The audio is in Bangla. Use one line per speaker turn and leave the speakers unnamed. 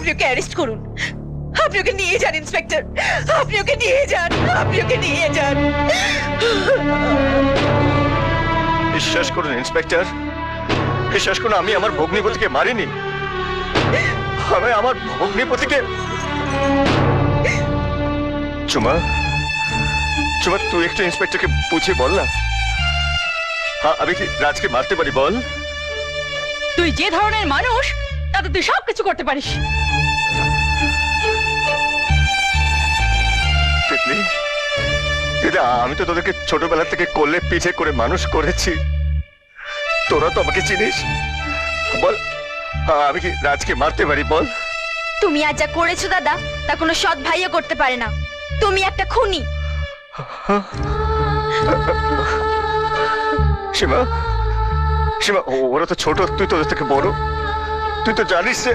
আপনি ওকে অ্যারেস্ট করুন। আপনি ওকে নিয়ে যান ইন্সপেক্টর, আপনি ওকে নিয়ে যান, আপনি ওকে নিয়ে যান।
বিশ্বাস করুন ইন্সপেক্টর, বিশ্বাস করুন, আমি আমার ভগ্নিপতিকে মারিনি। আমি আমার ভগ্নিপতিকে চুমা, চুমা তুই একটু ইন্সপেক্টরকে বুঝিয়ে বল না। হ্যাঁ, আমি কি রাজকে মারতে পারি বল?
তুই যে ধরনের মানুষ তাতে তুই সবকিছু করতে পারিস।
তিতলি, দিদা, আমি তো তোদেরকে ছোটবেলা থেকে কোলে পিঠে করে মানুষ করেছি। তোরা তো আমাকে চিনিস। বল, আমি কি রাজকে মারতে পারি বল?
তুমি আজ যা করেছো দাদা, তা কোনো সৎ ভাইও করতে পারে না। তুমি একটা খুনি।
সীমা, সীমা, ওরা তো ছোট, তুই তোদের থেকে বড়, তুই তো জানিস যে